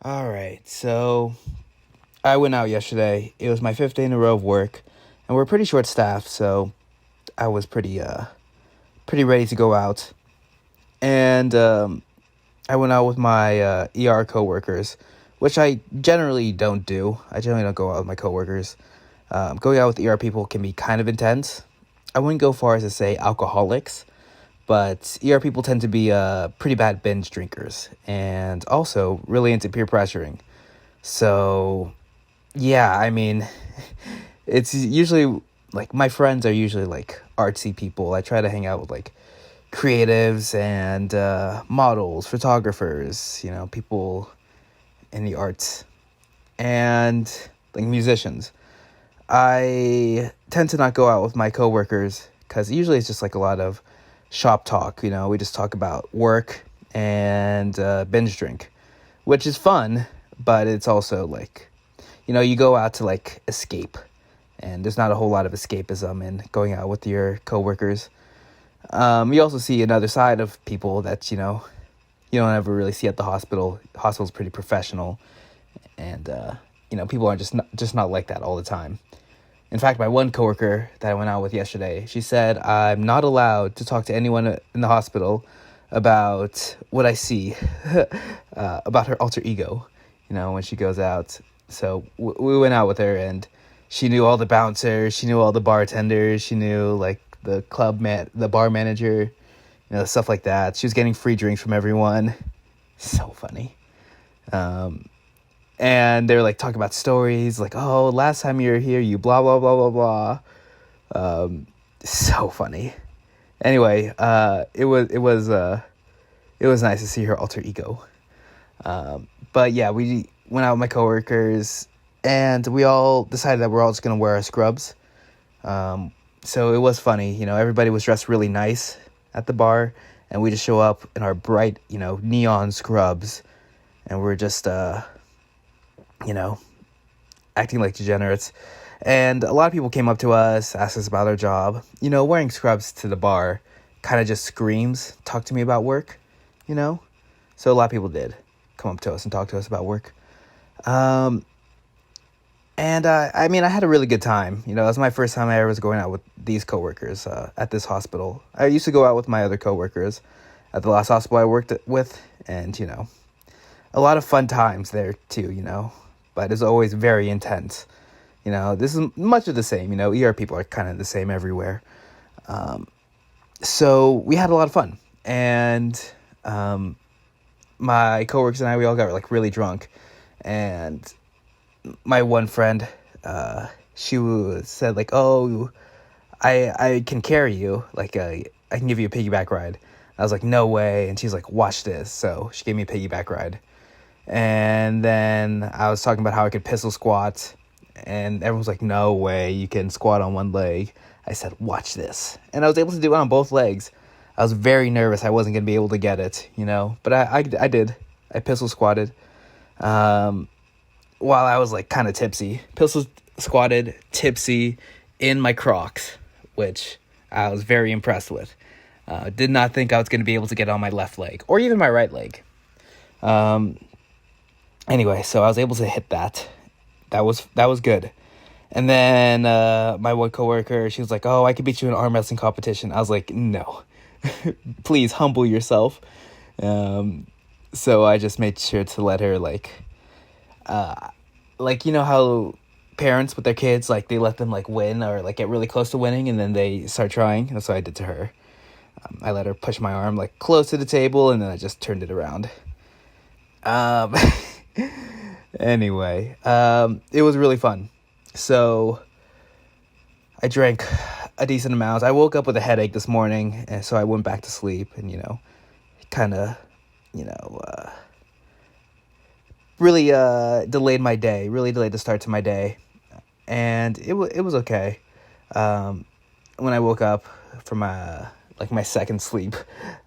All right, so I went out yesterday. It was my fifth day in a row of work, and we're pretty short staffed, so I was pretty ready to go out. And I went out with my ER coworkers, which I generally don't do. I generally don't go out with my coworkers. Going out with ER people can be kind of intense. I wouldn't go far as to say alcoholics, but ER people tend to be pretty bad binge drinkers and also really into peer pressuring. So yeah, I mean, it's usually like my friends are usually like artsy people. I try to hang out with like creatives and models, photographers, people in the arts, and like musicians. I tend to not go out with my coworkers because usually it's just like a lot of shop talk. We just talk about work and binge drink, which is fun, but it's also like, you go out to like escape, and there's not a whole lot of escapism in going out with your coworkers. You also see another side of people that you don't ever really see at the hospital. The hospital's pretty professional, and people are just not like that all the time. In fact, my one coworker that I went out with yesterday, she said I'm not allowed to talk to anyone in the hospital about what I see, about her alter ego, when she goes out. So we went out with her, and she knew all the bouncers, she knew all the bartenders, she knew like the bar manager, stuff like that. She was getting free drinks from everyone. So funny. And they were like talking about stories, like, oh, last time you were here, you blah blah blah blah blah. So funny. Anyway, it was nice to see her alter ego. But yeah, we went out with my coworkers, and we all decided that we're all just gonna wear our scrubs. So it was funny, everybody was dressed really nice at the bar, and we just show up in our bright, neon scrubs, and we're just, acting like degenerates. And a lot of people came up to us, asked us about our job. Wearing scrubs to the bar kind of just screams, talk to me about work, So a lot of people did come up to us and talk to us about work. And I mean, I had a really good time. It was my first time I ever was going out with these coworkers at this hospital. I used to go out with my other coworkers at the last hospital I worked with, and a lot of fun times there too. But it's always very intense. This is much of the same. ER people are kind of the same everywhere. So we had a lot of fun, and my coworkers and I, we all got like really drunk, and my one friend, said like, oh, I can carry you, like, I can give you a piggyback ride. I was like, no way. And she's like, watch this. So she gave me a piggyback ride. And then I was talking about how I could pistol squat, and everyone was like, no way, you can squat on one leg. I said, watch this. And I was able to do it on both legs. I was very nervous I wasn't going to be able to get it, but I did. I pistol squatted. While I was like kind of tipsy. Pistol squatted, tipsy, in my Crocs, which I was very impressed with. Did not think I was going to be able to get it on my left leg, or even my right leg. Anyway, so I was able to hit that. That was good. And then my one coworker, she was like, oh, I could beat you in an arm wrestling competition. I was like, no. Please humble yourself. So I just made sure to let her how parents with their kids, like, they let them like win or like get really close to winning, and then they start trying. That's what I did to her. I let her push my arm like close to the table, and then I just turned it around. Anyway, it was really fun. So I drank a decent amount. I woke up with a headache this morning, and so I went back to sleep, and kind of really delayed my day, really delayed the start to my day. And it was okay. When I woke up from my second sleep,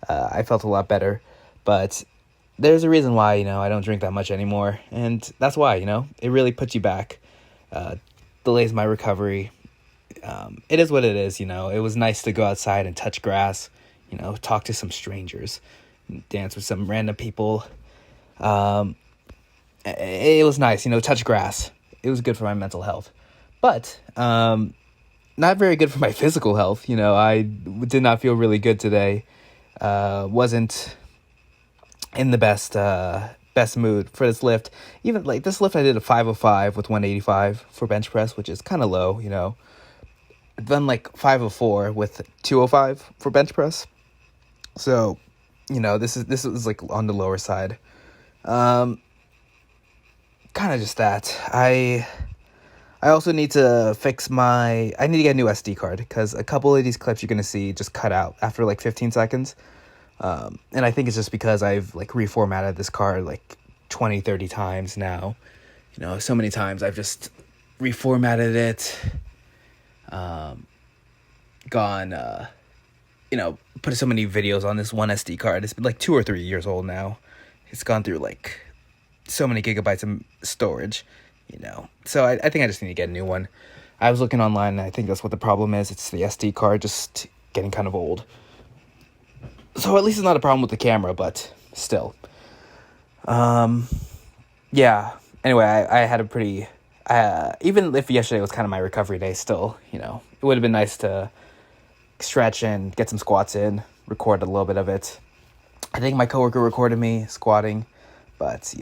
I felt a lot better. But there's a reason why, I don't drink that much anymore. And that's why, it really puts you back, delays my recovery. It is what it is, It was nice to go outside and touch grass, talk to some strangers, dance with some random people. it was nice, touch grass. It was good for my mental health. But not very good for my physical health. I did not feel really good today. Wasn't in the best mood for this lift. Even like this lift, I did a 505 with 185 for bench press, which is kind of low. I've done like 504 with 205 for bench press. So, this is like on the lower side. Kind of just that. I also need to I need to get a new SD card because a couple of these clips you're going to see just cut out after like 15 seconds. And I think it's just because I've like reformatted this card like 20, 30 times now. So many times I've just reformatted it, put so many videos on this one SD card. It's been like 2 or 3 years old now. It's gone through like so many gigabytes of storage, So I think I just need to get a new one. I was looking online and I think that's what the problem is. It's the SD card just getting kind of old. So at least it's not a problem with the camera, but still. Yeah. Anyway, I had a pretty... even if yesterday was kind of my recovery day still, it would have been nice to stretch and get some squats in, record a little bit of it. I think my coworker recorded me squatting, but,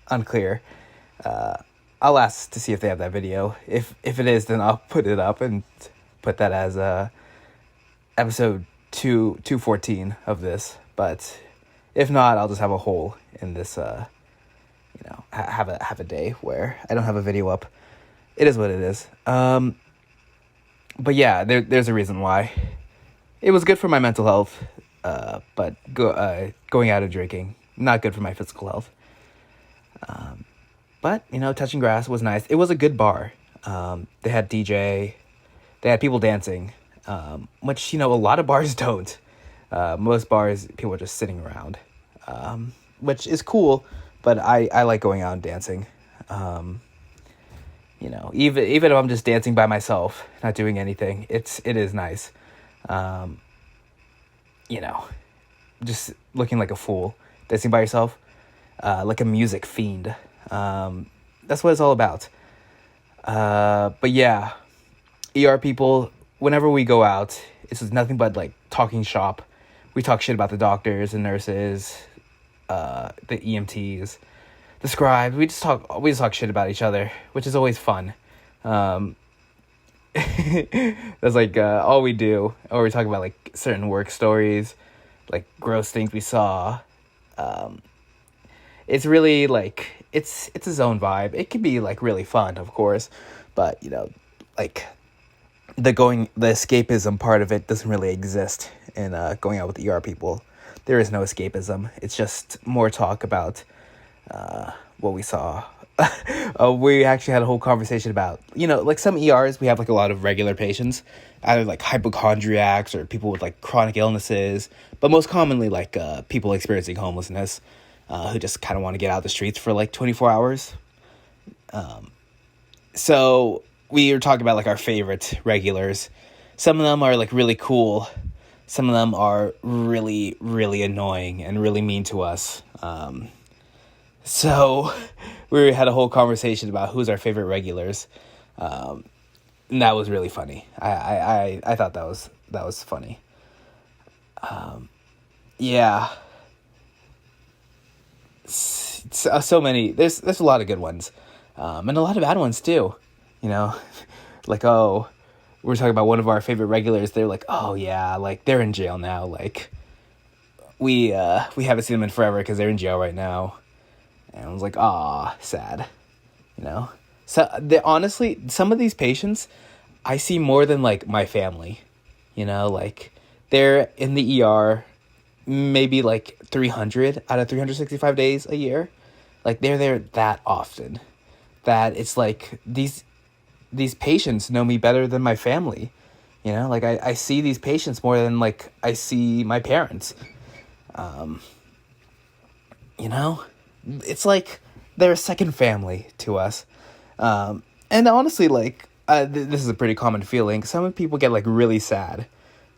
unclear. I'll ask to see if they have that video. If it is, then I'll put it up and put that as episode 214 of this. But if not, I'll just have a hole in this. Have a day where I don't have a video up. It is what it is. But yeah, there's a reason why. It was good for my mental health, but going out and drinking, not good for my physical health. But, touching grass was nice. It was a good bar. They had DJ. They had people dancing, which, a lot of bars don't. Most bars, people are just sitting around, which is cool, but I like going out and dancing. Even if I'm just dancing by myself, not doing anything, it is nice. Just looking like a fool, dancing by yourself, like a music fiend. That's what it's all about. But yeah, ER people, whenever we go out, it's nothing but like talking shop. We talk shit about the doctors and nurses, the EMTs, the scribes. We just talk shit about each other, which is always fun. That's like all we do. Or we talk about like certain work stories, like gross things we saw. It's really like it's its own vibe. It can be like really fun, of course, but like the escapism part of it doesn't really exist in going out with ER people. There is no escapism. It's just more talk about what we saw. We actually had a whole conversation about, like some ERs, we have like a lot of regular patients, either like hypochondriacs or people with like chronic illnesses, but most commonly like people experiencing homelessness, who just kind of want to get out the streets for like 24 hours. So we were talking about like our favorite regulars. Some of them are like really cool. Some of them are really, really annoying and really mean to us. So we had a whole conversation about who's our favorite regulars. And that was really funny. I thought that was funny. Yeah. So many. There's a lot of good ones. And a lot of bad ones too. Like, oh, we're talking about one of our favorite regulars. They're like, oh yeah, like they're in jail now. Like we haven't seen them in forever because they're in jail right now. And I was like, ah, sad, So honestly, some of these patients, I see more than like my family, like they're in the ER, maybe like 300 out of 365 days a year. Like they're there that often that it's like these patients know me better than my family, like I see these patients more than like I see my parents, It's like they're a second family to us. And honestly, like, this is a pretty common feeling. Some people get like really sad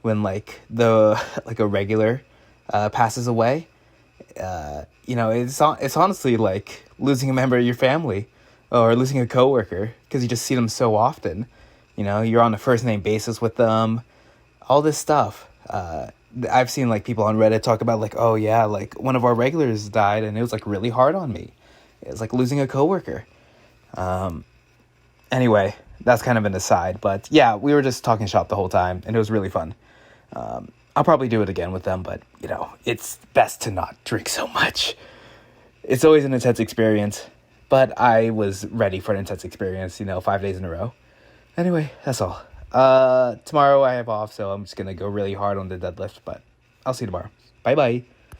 when like a regular passes away. It's honestly like losing a member of your family or losing a coworker because you just see them so often. You're on a first name basis with them, all this stuff. I've seen like people on Reddit talk about like, oh yeah, like one of our regulars died and it was like really hard on me. It was like losing a coworker. Anyway, that's kind of an aside, but yeah, we were just talking shop the whole time and it was really fun. I'll probably do it again with them, but it's best to not drink so much. It's always an intense experience, but I was ready for an intense experience, 5 days in a row. Anyway, that's all. Tomorrow I have off, so I'm just gonna go really hard on the deadlift, but I'll see you tomorrow. Bye bye.